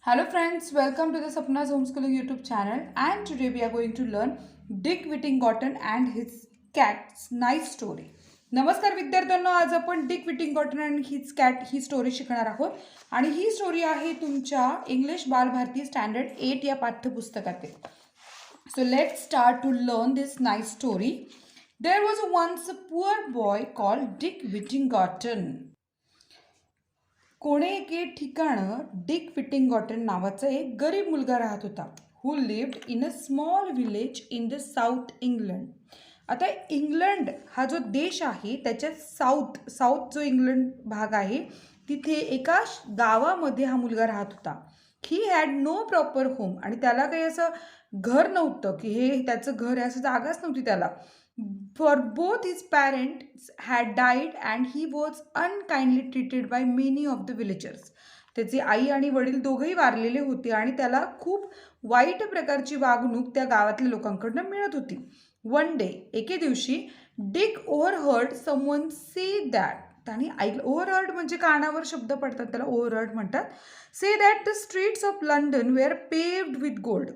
Hello friends, welcome to the Sapna's Homeschooling YouTube channel, and today we are going to learn Dick Whittington and his cat's nice story. नमस्कार विद्यार्थ्यांनो, आज आपण Dick Whittington and his cat ही story शिकणार आहोत आणि ही story आहे तुमच्या इंग्लिश बालभारती स्टँडर्ड 8 या पाठ्यपुस्तकातील. So let's start to learn this nice story. There was once a poor boy called Dick Whittington. कोणे एके ठिकाणं डिक विटिंगटन नावाचा एक गरीब मुलगा राहत होता. Who lived in a small village in the south England. आता इंग्लंड हा जो देश आहे त्याच्या साऊथ जो इंग्लंड भाग आहे तिथे एका गावामध्ये हा मुलगा राहत होता. He had no proper home, आणि त्याला काही असं घर नव्हतं की हे त्याचं घर आहे असं जागाच नव्हती त्याला. For both his parents had died and he was unkindly treated by many of the villagers. त्याचे आई आणि वडील दोघंही वारलेले होते आणि त्याला खूप वाईट प्रकारची वागणूक त्या गावातल्या लोकांकडून मिळत होती. वन डे, एके दिवशी, डिक ओव्हरहर्ड समवन से दॅट. त्याने ऐकलं. ओव्हरहर्ड म्हणजे कानावर शब्द पडतात, त्याला ओव्हरहर्ड म्हणतात. Say that the streets of London were paved with gold.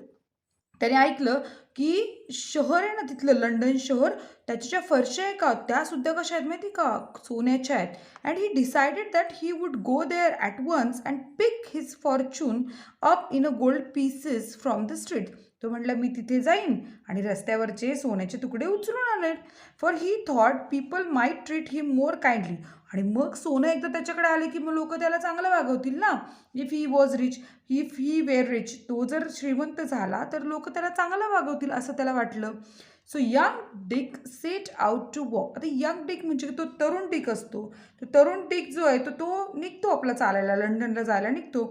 त्याने ऐकलं की शहर आहे ना तिथलं लंडन शहर, त्याच्या ज्या फरशा आहे का त्यासुद्धा कशा आहेत माहिती का, सोन्याच्या आहेत. And he decided that he would go there at once and pick his fortune up in a gold pieces from the street. तो म्हटलं मी तिथे जाईन आणि रस्त्यावरचे सोन्याचे तुकडे उचलून आणेल. For he thought people might treat him more kindly. आणि मग सोनं एकदा त्याच्याकडे आले की मग लोक त्याला चांगलं वागवतील ना. If he was rich, if he were rich, तो जर श्रीमंत झाला तर लोक त्याला चांगलं वागवतील असं त्याला वाटलं. So young Dick set out to walk. आता यंग डिक म्हणजे तो तरुण डिक असतो. तो तरुण डिक जो आहे तो निघतो आपला चालायला, लंडनला जायला निघतो.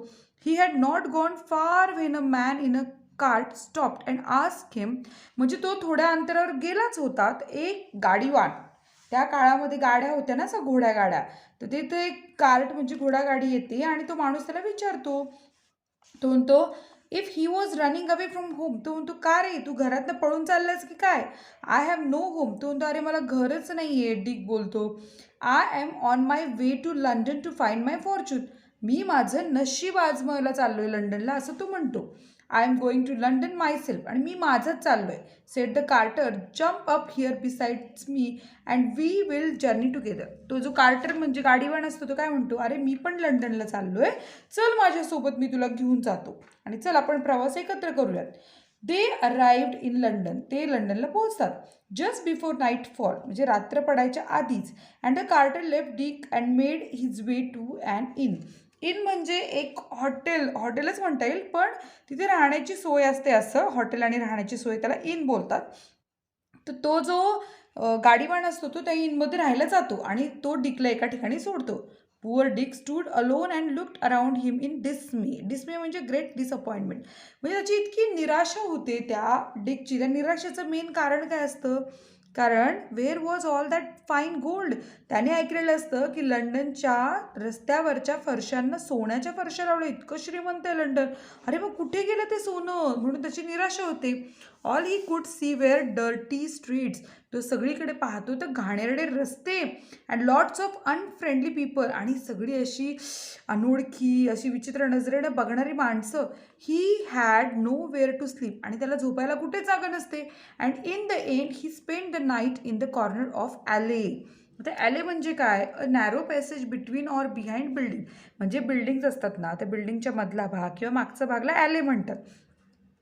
He had not gone far when a man in a cart stopped and asked him. म्हणजे तो थोड्या अंतरावर गेलाच होता, एक गाडीवान, त्या काळामध्ये गाड्या होत्या ना, असं घोड्या गाड्या, तर तिथे एक कार्ट म्हणजे घोडागाडी येते आणि तो माणूस त्याला विचारतो. तो म्हणतो if he was running away from home. तो म्हणतो का रे, तू घरातनं पळून चाललास की काय. I have no home. तो म्हणतो अरे मला घरच नाही आहे. डिक बोलतो I am on my way to London to find my fortune. मी माझं नशीब आजमायला चाललो आहे लंडनला असं तो म्हणतो. I am going to London myself. आणि मी माझंच चाललो आहे. Said the carter jump up here besides me and we will journey together. तो जो कार्टर म्हणजे गाडीवान असतो तो काय म्हणतो, अरे मी पण लंडनला चाललो आहे, चल माझ्यासोबत, मी तुला घेऊन जातो आणि चल आपण प्रवास एकत्र करूयात. दे अराइव्ड इन लंडन. ते लंडनला पोहोचतात. जस्ट बिफोर नाईट फॉल म्हणजे रात्र पडायच्या आधीच. And the carter left Dick and made his way to an inn. Inn म्हणजे एक हॉटेलच म्हणता येईल, पण तिथे राहण्याची सोय असते, असं हॉटेल आणि राहण्याची सोय, त्याला इन बोलतात. तर तो जो गाडीवान असतो तो त्या इनमध्ये राहायला जातो आणि तो डिकला एका ठिकाणी सोडतो. Poor Dick stood alone and looked around him in डिस्मे. डिस्मे म्हणजे ग्रेट डिसअपॉइंटमेंट. म्हणजे त्याची इतकी निराशा होते त्या डिकची. त्या निराशेचं मेन कारण काय असतं, कारण where was all that fine gold. त्याने ऐकलेलं असतं की लंडनच्या रस्त्यावरच्या फरशांना सोन्याच्या फरशा लावल्या, इतकं श्रीमंत आहे लंडन. अरे मग कुठे गेलं ते सोनं, म्हणून त्याची निराशा होते. All he could see wear dirty streets. तो सगळीकडे पाहतो तर घाणेरडे रस्ते. And lots of unfriendly people. आणि सगळी अशी अनोळखी, अशी विचित्र नजरेने बघणारी माणसं. He had nowhere to sleep. आणि त्याला झोपायला कुठेच जागा नसते. And in the end he spend the night in the corner of alley. आता ॲले म्हणजे काय, a narrow passage between or behind building. म्हणजे बिल्डिंग्स असतात ना, त्या बिल्डिंगच्या मधला भाग किंवा मागचा भागला ॲले म्हणतात.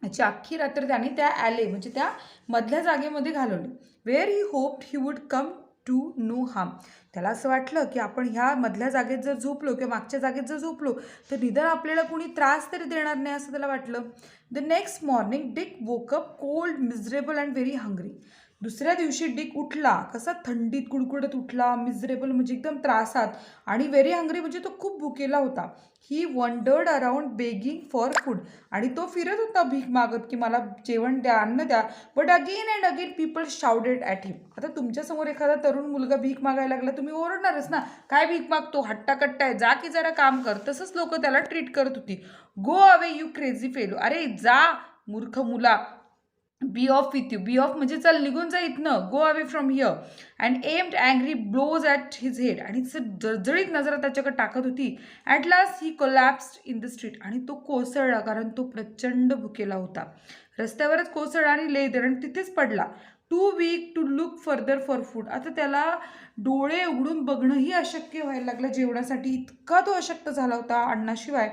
याची अख्खी रात्र त्याने त्या ॲले म्हणजे त्या मधल्या जागेमध्ये घालवली. Where he hoped he would come to no harm. त्याला असं वाटलं की आपण ह्या मधल्या जागेत जर झोपलो किंवा मागच्या जागेत जर झोपलो तर निदान आपल्याला कोणी त्रास तरी देणार नाही असं त्याला वाटलं. The next morning Dick woke up cold, miserable and very hungry. दुसऱ्या दिवशी डिक उठला कसा, थंडीत कुडकुडत उठला, मिझरेबल म्हणजे एकदम त्रासात, आणि व्हेरी हंग्री म्हणजे तो खूप भुकेला होता. He wandered around begging for food. आणि तो फिरत होता भीक मागत की मला जेवण द्या, अन्न द्या. But again and again people shouted at him. आता तुमच्यासमोर एखादा तरुण मुलगा भीक मागायला लागला, तुम्ही ओरडणारच ना, काय भीक मागतो, हट्टाकट्टा आहे, जा की जरा काम कर. तसंच लोक त्याला ट्रीट करत होती. Go away you crazy fellow. अरे जा मूर्ख मुला, be off with you, be off म्हणजे चल निघून जा इथनं, go away from here. And aimed angry blows at his head, आणि जळजळीत नजरा त्याच्याकडे टाकत होती. At last he collapsed in the street, आणि तो कोसळला कारण तो प्रचंड भुकेला होता. रस्त्यावरच कोसळला आणि ले आणि तिथेच पडला. Too weak to look further for food. आता त्याला डोळे उघडून बघणंही अशक्य व्हायला लागलं जेवणासाठी, इतका तो अशक्त झाला होता अन्नाशिवाय.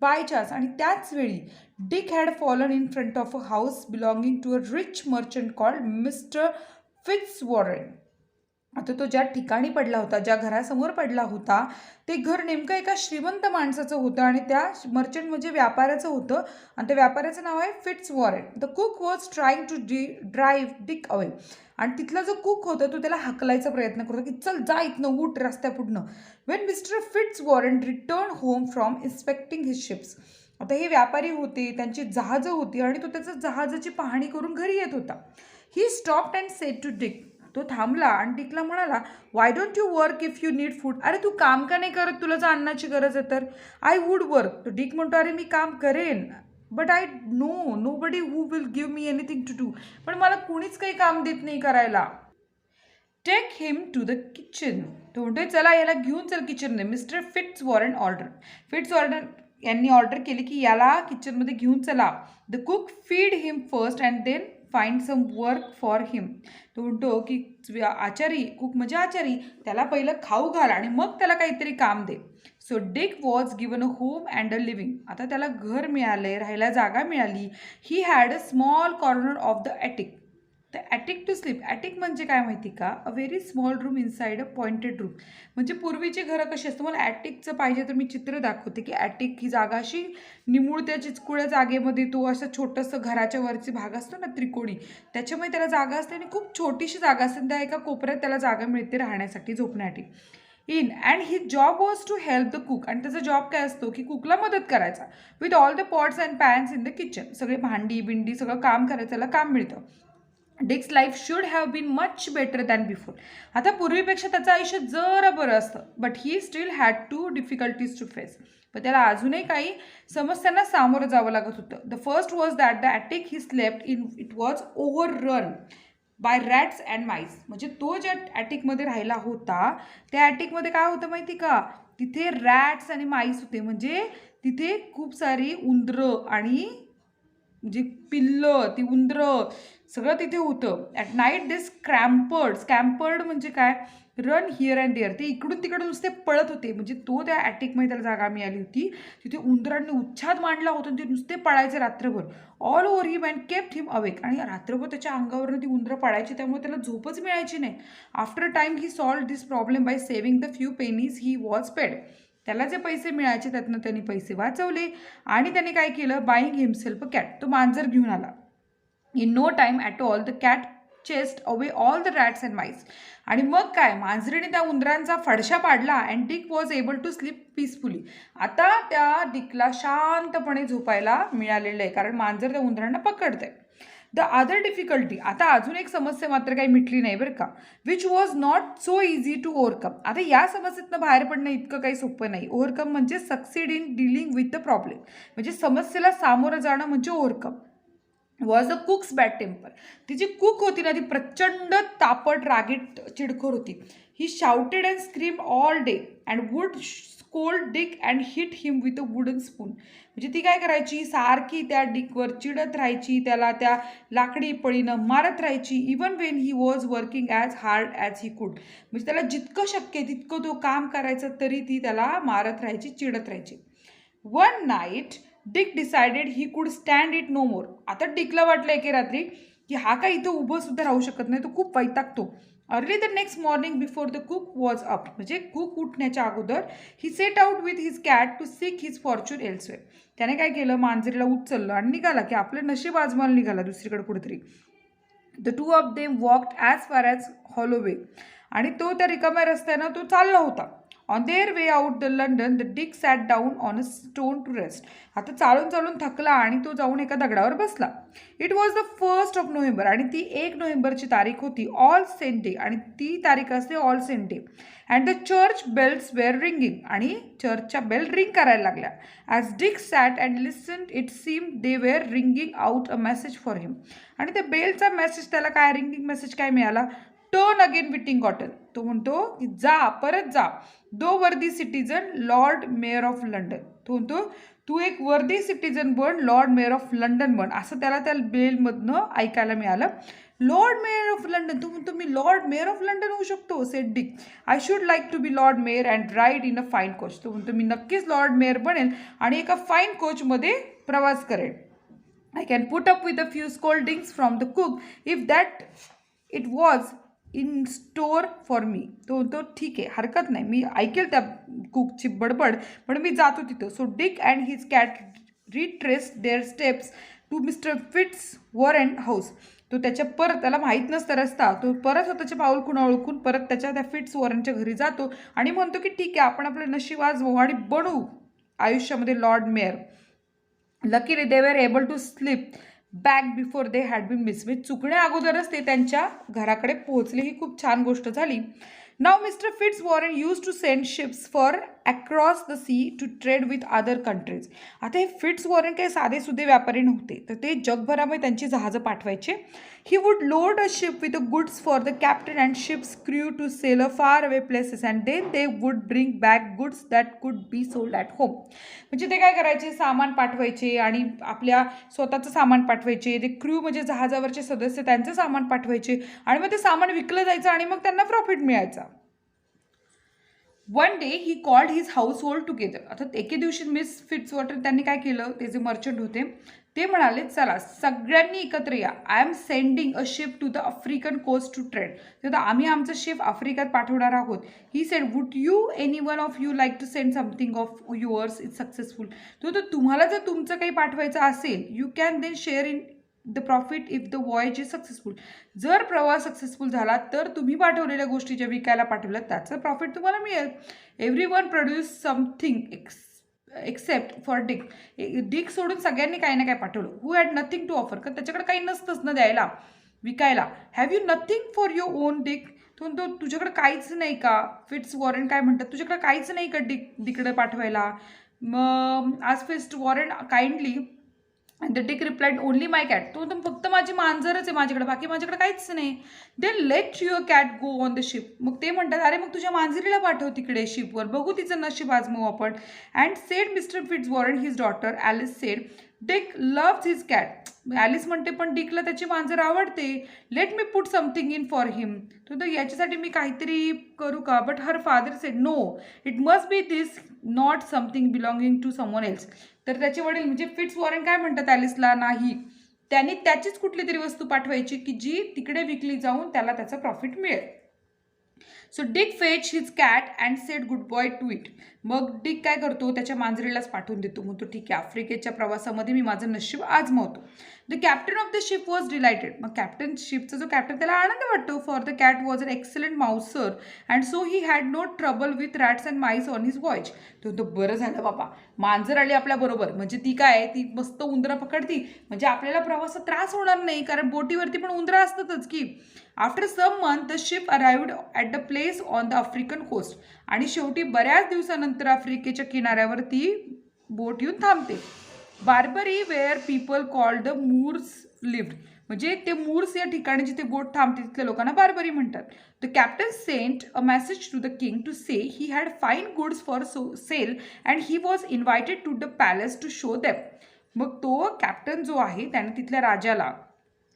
बाय चान्स, आणि त्याच वेळी Dick had fallen in front of a house belonging to a rich merchant called Mr Fitzwarren. आता तो ज्या ठिकाणी पडला होता, ज्या घरासमोर पडला होता, ते घर नेमकं एका श्रीमंत माणसाचं होतं, आणि त्या मर्चंट म्हणजे व्यापाऱ्याचं होतं, आणि त्या व्यापाऱ्याचं नाव आहे Fitzwarren. The cook was trying to drive Dick away. आणि तिथला जो कुक होता तो त्याला हकलायचा प्रयत्न करतो की चल जा इथनं, उठ रस्त्यापुढनं. When Mr Fitzwarren return home from inspecting his ships. आता हे व्यापारी होते, त्यांची जहाजं होती, आणि तो त्याचं जहाजाची पाहणी करून घरी येत होता. He stopped and said to Dick. तो थांबला आणि डिकला म्हणाला, why don't you work if you need food. अरे तू काम का नाही करत, तुला जर अन्नाची गरज आहे तर. I would work. तो डिक म्हणतो, अरे मी काम करेन, but I nobody who will give me anything to do. पण मला कुणीच काही काम देत नाही करायला. Take him to the kitchen. तो म्हणतोय चला याला घेऊन चल किचनने. Mister फिट्झवॉरन order. फिट्झवॉरन यांनी ऑर्डर केली की याला किचनमध्ये घेऊन चला. The cook feed him first and then find some work for him. तो म्हणतो की आचारी, कुक म्हणजे आचारी, त्याला पहिलं खाऊ घाल आणि मग त्याला काहीतरी काम दे. So Dick was given a home and a living. आता त्याला घर मिळाले, राहायला जागा मिळाली. He had a small corner of the attic. The attic to sleep. Attic म्हणजे काय माहिती का, a very small room inside a pointed room. म्हणजे पूर्वीची घरं कशी असतं, मला ॲटिकचं पाहिजे तर मी चित्र दाखवते की ॲटिक ही जागा अशी निमुळत्या चिचकुळ्या जागेमध्ये, तो असं छोटंसं घराच्या वरची भाग असतो ना त्रिकोणी, त्याच्यामुळे त्याला जागा असते आणि खूप छोटीशी जागा असते. त्या एका कोपऱ्यात त्याला जागा मिळते राहण्यासाठी, झोपण्यासाठी. In and he job was to help the cook. आणि त्याचा जॉब काय असतो की कुकला मदत करायचा. With all the pots and pans in the kitchen. सगळे भांडी बिंडी सगळं काम करायचं, त्याला काम मिळतं. Dick's life should have been much better than before. आता पूर्वीपेक्षा त्याचं आयुष्य जरा बरं असतं, but he still had two difficulties to face. पण त्याला अजूनही काही समस्यांना सामोरं जावं लागत होतं. The first was that the attic he slept in it was overrun by rats and mice. म्हणजे तो ज्या ॲटिकमध्ये राहिला होता, त्या ॲटिकमध्ये काय होतं माहिती का, तिथे रॅट्स आणि माईस होते. म्हणजे तिथे खूप सारी उंदरं आणि म्हणजे पिल्लं, ती उंदरं सगळं तिथे होतं. ॲट नाईट दे स्कॅम्पर्ड म्हणजे काय, रन हिअर अँड देअर. ते इकडून तिकडून नुसते पळत होते. म्हणजे तो त्या ॲटिकमध्ये त्याला जागा मिळाली होती, तिथे उंदरांनी उच्छाद मांडला होता आणि ते नुसते पळायचे रात्रभर. All over him and kept him awake. आणि रात्रभर त्याच्या अंगावरनं ती उंदरं पळायची, त्यामुळे त्याला झोपच मिळायची नाही. After time he solved this problem by saving the few pennies he was paid. त्याला जे पैसे मिळायचे त्यातनं त्यांनी पैसे वाचवले, आणि त्याने काय केलं, बाईंग हिमसेल्फ अ कॅट. तो मांजर घेऊन आला. In no time at all the cat chased away all the rats and mice. आणि मग काय, मांजरीने त्या उंदरांचा फडशा पाडला. And Dick was able to sleep peacefully. आता त्या डिकला शांतपणे झोपायला मिळालेलं आहे, कारण मांजर त्या उंदरांना पकडतंय. The other difficulty. आता अजून एक समस्या मात्र काही मिटली नाही बरं का, which was not so easy to overcome. आता या समस्येतनं बाहेर पडणं इतकं काही सोपं नाही. ओव्हरकम म्हणजे succeed in dealing with the problem. म्हणजे समस्येला सामोरं जाणं म्हणजे overcome. Was a cook's bad temper. ती जी कुक होती ना, ती प्रचंड तापट, रागीट, चिडखोर होती. He shouted and screamed all day and would scold Dick and hit him with a wooden spoon. म्हणजे ती काय करायची, सारखी त्या डिकवर चिडत राहायची, त्याला त्या लाकडी पळीनं मारत राहायची. Even Wien he was working as hard as he could. म्हणजे त्याला जितकं शक्य आहे तितकं तो काम करायचं, तरी ती त्याला मारत राहायची, चिडत राहायची. One night Dick decided he could stand it no मोर. आता डिकला वाटलं एके रात्री की हा काय इथं उभं सुद्धा राहू शकत नाही, तो खूप वैतागतो. Early the next morning before the cook was up. म्हणजे कुक उठण्याच्या अगोदर he set out with his cat to seek his fortune elsewhere. त्याने काय केलं, मांजरीला उचललं आणि निघाला की आपलं नशीब आजमायला निघाला दुसरीकडे कुठेतरी. The two of them walked as far as Holloway. आणि तो त्या रिकाम्या रस्त्यानं तो चालला होता. On their way out the London the Dick sat down on a stone to rest. आता चालून चालून थकला आणि तो जाऊन एका दगडावर बसला. It was the 1st of November आणि ती 1 नोव्हेंबरची तारीख होती. ऑल सेंट डे आणि ती तारीख असते All Saint Day. And the church bells were ringing आणि चर्चच्या बेल रिंग करायला लागल्या. As Dick sat and listen it seem they were ringing out a message for him. आणि त्या बेलचा मेसेज त्याला काय रिंगिंग मेसेज काय मिळाला? Turn again Whittington. तो म्हणतो की जा, परत जा. Thou worthy citizen Lord Mayor of London. तो म्हणतो तू एक वर्दी सिटीजन बन, लॉर्ड मेयर ऑफ लंडन बन, असं त्याला त्या बेलमधनं ऐकायला मिळालं. Lord Mayor of London. तो म्हणतो मी लॉर्ड मेयर ऑफ लंडन होऊ शकतो, said Dick. I should like to be Lord Mayor and ride in a fine coach. तो म्हणतो मी नक्कीच लॉर्ड मेयर बनेल आणि एका फाईन कोचमध्ये प्रवास करेल. I can put up with a few scoldings from the cook if that it was in store for me. तो ठीक आहे, हरकत नाही, मी ऐकेल त्या कुकची बडबड, पण मी जातो तिथं. So Dick and his cat retraced their steps to Mister Fitzwarren house. तो त्याच्या परत, त्याला माहीत नसतं रस्ता, तो परत स्वतःचे पाऊल खुणा ओळखून परत त्याच्या त्या फिट्झवॉरनच्या घरी जातो आणि म्हणतो की ठीक आहे, आपण आपलं नशीब आजवू आणि बनू आयुष्यामध्ये Lord Mayor. Luckily they were able to slip back before they had been missed. म्हणजे चुकण्या अगोदरच ते त्यांच्या घराकडे पोहोचले. ही खूप छान गोष्ट झाली. नाव Mister Fitzwarren use to send ships far across the sea to trade with other countries. आता हे फिट्झवॉरन काही साधेसुधे व्यापारी नव्हते, तर ते जगभरामध्ये त्यांची जहाजं पाठवायचे. He would load a ship with a goods for the captain and ship's crew to sail a far away places and then they would bring back goods that could be sold at home. म्हणजे ते काय करायचे, सामान पाठवायचे आणि आपल्या स्वतःचं सामान पाठवायचे. ते क्रू म्हणजे जहाजावरचे सदस्य त्यांचं सामान पाठवायचे आणि मग ते सामान विकलं जायचं आणि मग त्यांना प्रॉफिट मिळायचा. One day he called his house hold together. आता एके दिवशी मिस फिट्झवॉरन त्यांनी काय केलं, ते जे मर्चंट होते ते म्हणाले चला सगळ्यांनी एकत्र या. I am sending a ship to the African coast to trade. तर आम्ही आमचं शिप आफ्रिकेत पाठवणार आहोत. He said would you any one of you like to send something of yours is successful. तर तुम्हाला जर तुमचं काही पाठवायचं असेल, you can then share in the profit if the voyage is successful. जर प्रवास सक्सेसफुल झाला तर तुम्ही पाठवलेल्या गोष्टी ज्या विकायला पाठवल्या त्याचं प्रॉफिट तुम्हाला मिळेल. Everyone produce something except for Dick. Dick सोडून सगळ्यांनी काही ना काय पाठवलं. Who had nothing to offer, कारण त्याच्याकडे काही नसतंच ना द्यायला, विकायला. Have you nothing for your own Dick. तो तुझ्याकडे काहीच नाही का? फिट्झवॉरन काय म्हणतात, तुझ्याकडे काहीच नाही का डिकडे पाठवायला? मग आज Fitzwarren kindly the Dick replied only my cat. तो फक्त माझी मांजरच आहे माझ्याकडे, बाकी माझ्याकडे काहीच नाही. Then let your cat go on the ship. मग ते म्हणतात अरे मग तुझ्या मांजरीला पाठव तिकडे शिपवर, बघू तिचं नशीब आजमावू आपण. And said Mister Fitzwarren his daughter Alice said Dick loves his cat. Alice म्हणते पण डिकला त्याची मांजर आवडते. Let me put something in for him. तर याच्यासाठी मी काहीतरी करू का? But her father said no, it must be this, not something belonging to someone else. तर त्याचे वडील म्हणजे फिट्झवॉरन काय म्हणतात ॲलिसला, नाही, त्यांनी त्याचीच कुठली तरी वस्तू पाठवायची की जी तिकडे विकली जाऊन त्याला त्याचं प्रॉफिट मिळेल. So Dick fetch his cat and said goodbye to it. मग डिक काय करतो, त्याच्या मांजरीलाच पाठवून देतो. म्हणतो ठीक आहे, आफ्रिकेच्या प्रवासामध्ये मी माझं नशीब आजमावतो. The captain of the ship was delighted. मग कॅप्टन शिपचा जो कॅप्टन त्याला आनंद वाटतो. For the cat was an excellent mouser and so he had no trouble with rats and mice on his voyage. तो बरं झालं बाबा, मांजर आली आपल्याबरोबर, म्हणजे ती काय, ती मस्त उंदरं पकडती, म्हणजे आपल्याला प्रवासात त्रास होणार नाही, कारण बोटीवरती पण उंदरं असतातच की. After some month the ship arrived at the place on the African coast. आणि शेवटी बऱ्याच दिवसानंतर आफ्रिकेच्या किनाऱ्यावर ती बोट येऊन थांबते. Barbary where people called the Moors lived. म्हणजे ते मूर्स या ठिकाणी जिथे बोट थांबते तिथल्या लोकांना बार्बरी म्हणतात. The captain sent a message to the king to say he had fine goods for sale and he was invited to the palace to show them. मग तो कॅप्टन जो आहे त्याने तिथल्या राजाला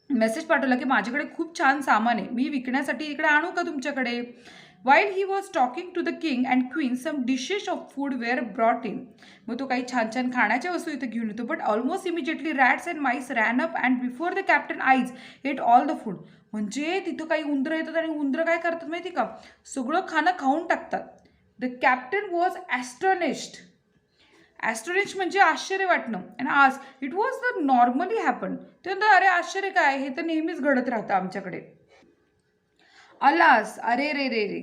मेसेज पाठवला की माझ्याकडे खूप छान सामान आहे, मी विकण्यासाठी इकडे आणू का तुमच्याकडे? While he was talking to the king and queen, some dishes of food were brought in. मग तो काही छान छान खाण्याच्या वस्तू इथे घेऊन येतो. But almost immediately rats and MICE ran up and before the captain eyes at all the food. म्हणजे तिथं काही उंदरं येतात आणि उंदरं काय करतात माहिती का, सगळं खाणं खाऊन टाकतात. The captain was astonished. Astonish म्हणजे आश्चर्य वाटणं. आणि as it was the normally happen. ते म्हणतात अरे आश्चर्य काय, हे तर नेहमीच घडत राहतं आमच्याकडे. अलास, अरे रे रे रे.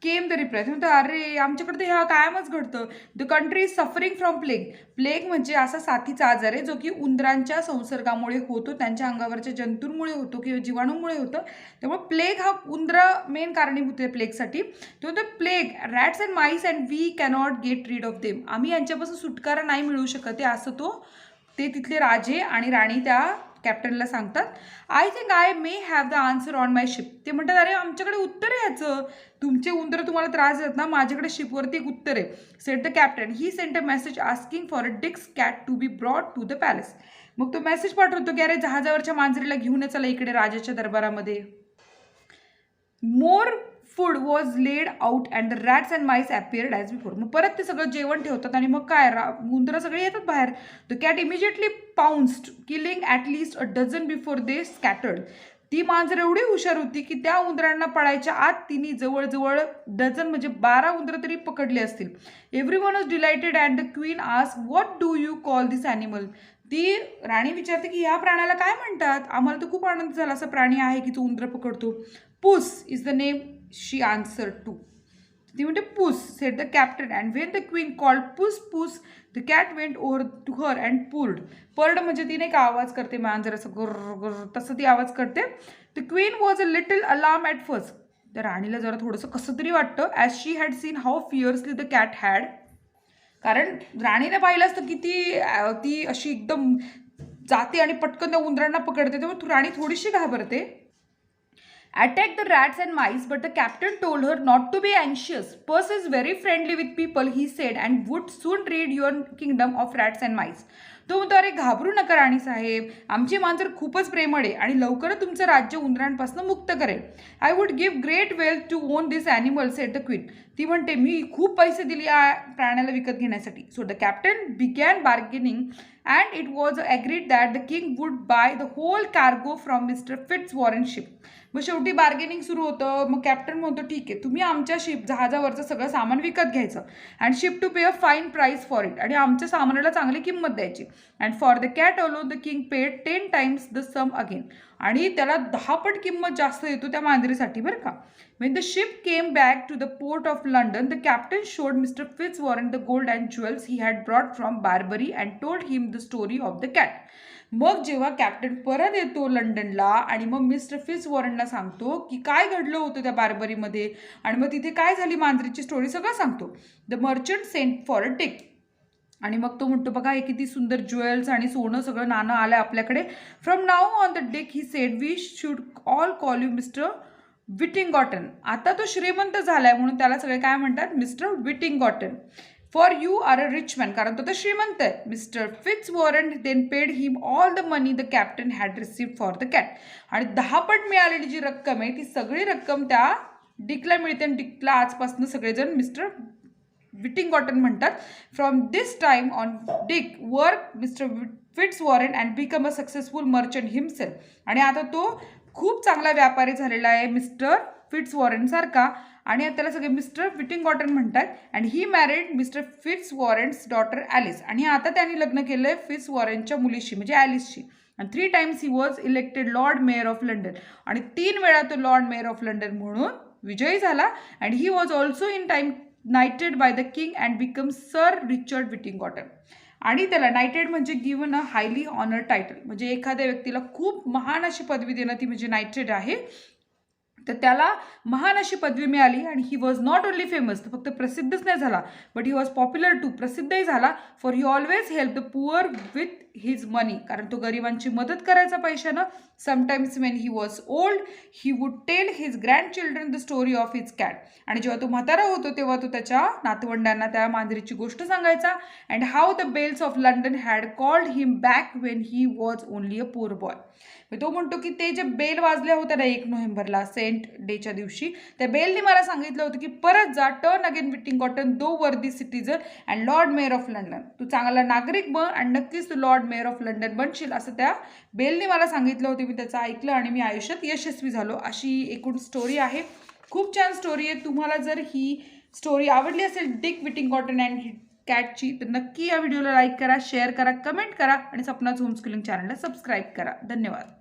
Came the reply. ते म्हणतात, अरे आमच्याकडे तर ह्या कायमच घडतं. The country is suffering from plague. Plague म्हणजे असा साथीचा आजार आहे जो की उंदरांच्या संसर्गामुळे होतो, त्यांच्या अंगावरच्या जंतूंमुळे होतो किंवा जीवाणूंमुळे होतं. त्यामुळे प्लेग हा उंदरा मेन कारणीभूत आहे प्लेगसाठी. तो म्हणतो plague rats and mice and we cannot get rid of them. आम्ही यांच्यापासून सुटकारा नाही मिळू शकत आहे असं ते तिथले राजे आणि राणी त्या कॅप्टनला सांगतात. I think I may have the answer on my ship. ते म्हणतात, अरे आमच्याकडे उत्तर आहे याचं. तुमचे उंदर तुम्हाला त्रास देतात ना, माझ्याकडे शिपवरती एक उत्तर आहे. Said the captain. He sent a message asking for a Dick's cat to be brought to the palace. मग तो मेसेज पाठवतो की अरे जहाजावरच्या मांजरीला घेऊन चला इकडे राजाच्या दरबारामध्ये. More food was laid out and the rats and mice appeared as before. मग परत ते सगळं जेवण ठेवतात आणि मग काय उंदरं सगळे येतात बाहेर. The cat immediately pounced killing at least a dozen before they scattered. ती मांजर एवढी हुशार होती की त्या उंदरांना पळायच्या आत तिने जवळजवळ डझन म्हणजे 12 उंदरं तरी पकडले असतील. Everyone was delighted and the queen ask what do you call this animal. ती राणी विचारते की ह्या प्राण्याला काय म्हणतात. आम्हाला तर खूप आनंद झाला, असा प्राणी आहे की तो उंदरं पकडतो. Puss is the name she answer to. ती म्हणते puss. Said the captain and when the queen called puss puss the cat went over to her and purred. Purred म्हणजे तिने का आवाज करते मांजर असं गुर्र गुर्र तसं ती आवाज करते. The queen was a little alarm at first. तर राणीला जरा थोडंसं कसं तरी वाटतं as she had seen how fiercely the cat had. कारण राणीने पाहिलं असतं की ती अशी एकदम जाते आणि पटकन त्या उंदरांना पकडते, त्यामुळे राणी थोडीशी घाबरते. Attack the rats and mice, but the captain told her not to be anxious. Puss is very friendly with people, he said, and would soon rid your kingdom of rats and mice. तो म्हणतो, अरे घाबरू नका राणी साहेब, आमची मांजर खूपच प्रेमळ आहे आणि लवकरच तुमचं राज्य उंदरांपासून मुक्त करेल. I would give great wealth to own this animal, said the queen. ती म्हणते मी खूप पैसे दिले या प्राण्याला विकत घेण्यासाठी. So the captain began bargaining and it was agreed that the king would buy the whole cargo from Mister Fitzwarren ship. मग शेवटी बार्गेनिंग सुरू होतं. मग कॅप्टन म्हणतो ठीक आहे, तुम्ही आमच्या जहाजावरचं सगळं सामान विकत घ्यायचं and ship to pay a fine price for it. आणि आमच्या सामानाला चांगली किंमत द्यायची. And for the cat alone the king paid 10 times the sum again. आणि त्याला 10 पट किंमत जास्त येतो त्या मांजरीसाठी बरं का. When the ship came back to the port of London, the captain showed Mr. Fitzwarren the gold and jewels he had brought from Barbary and told him the story of the cat. मग जेव्हा captain परत येतो लंडनला आणि मग mister फिट्झवॉरनला सांगतो की काय घडलं होतं त्या बार्बरीमध्ये आणि मग तिथे काय झाली मांजरीची स्टोरी सगळं सांगतो. The merchant sent for a tick. आणि मग तो म्हणतो बघा हे किती सुंदर ज्वेल्स आणि सोनं सगळं नाणं आलं आपल्याकडे. From now on the Dick he said we should all call you Mister Whittington. आता तो श्रीमंत झालाय म्हणून त्याला सगळे काय म्हणतात, Mister Whittington. For you are a rich man, कारण तो तर श्रीमंत आहे. Mister Fitzwarren then paid him all the money the captain had received for the cat. आणि 10 पट मिळालेली जी रक्कम आहे ती सगळी रक्कम त्या डिकला मिळते आणि डिकला आजपासून सगळेजण मिस्टर विटिंगॉटन म्हणतात. From this time on Dick work Mister Fitzwarren and become a successful merchant himself. आणि आता तो खूप चांगला व्यापारी झालेला आहे मिस्टर फिट्झवॉरन सारखा. आणि त्याला सगळे मिस्टर विटिंगॉटन म्हणतात. And he married Mister Fitzwarren's daughter Alice. आणि आता त्यांनी लग्न केलं आहे फिट्झवॉरनच्या मुलीशी म्हणजे ॲलिसशी. आणि 3 times he was elected Lord Mayor of London. आणि 3 वेळा तो लॉर्ड मेयर ऑफ लंडन म्हणून विजयी झाला. And he was also in time knighted by the king and become Sir Richard Whittington. आणि त्याला नाइटेड म्हणजे given a highly honour title, म्हणजे एखाद्या व्यक्तीला खूप महान अशी पदवी देणं ती म्हणजे नाइटेड आहे. तर त्याला महान अशी पदवी मिळाली. आणि he was not only famous, तर फक्त प्रसिद्धच नाही झाला, but he was popular too, प्रसिद्धही झाला. For he always help the poor with his money, कारण तो गरिबांची मदत करायचा पैशानं. Sometimes when he was old he would tell his grandchildren the story of his cat. आणि जेव्हा तो म्हातारा होतो तेव्हा तो त्याच्या नातवंडांना त्या मांजरीची गोष्ट सांगायचा. And how the bells of London had called him back when he was only a poor boy. तो म्हणतो की ते जे बेल वाजल्या होत्या ना 1 नोव्हेंबरला सेंट डेच्या दिवशी, त्या बेलने मला सांगितलं होतं की परत जा, turn again Whittington thou worthy citizen and Lord Mayor of London. तू चांगला नागरिक बन आणि नक्कीच तू लॉर्ड मेयर ऑफ लंडन बनशील, असं त्या बेलने मला सांगितलं होतं. मी त्याचं ऐकलं आणि मी आयुष्यात यशस्वी झालो. अशी एकूण स्टोरी आहे. खूप छान स्टोरी आहे. तुम्हाला जर ही स्टोरी आवडली असेल डिक विटिंगॉटन अँड कॅटची, तर नक्की या व्हिडिओला लाईक करा, शेअर करा, कमेंट करा आणि सपनाचं होमस्कूलिंग चॅनलला सबस्क्राईब करा. धन्यवाद.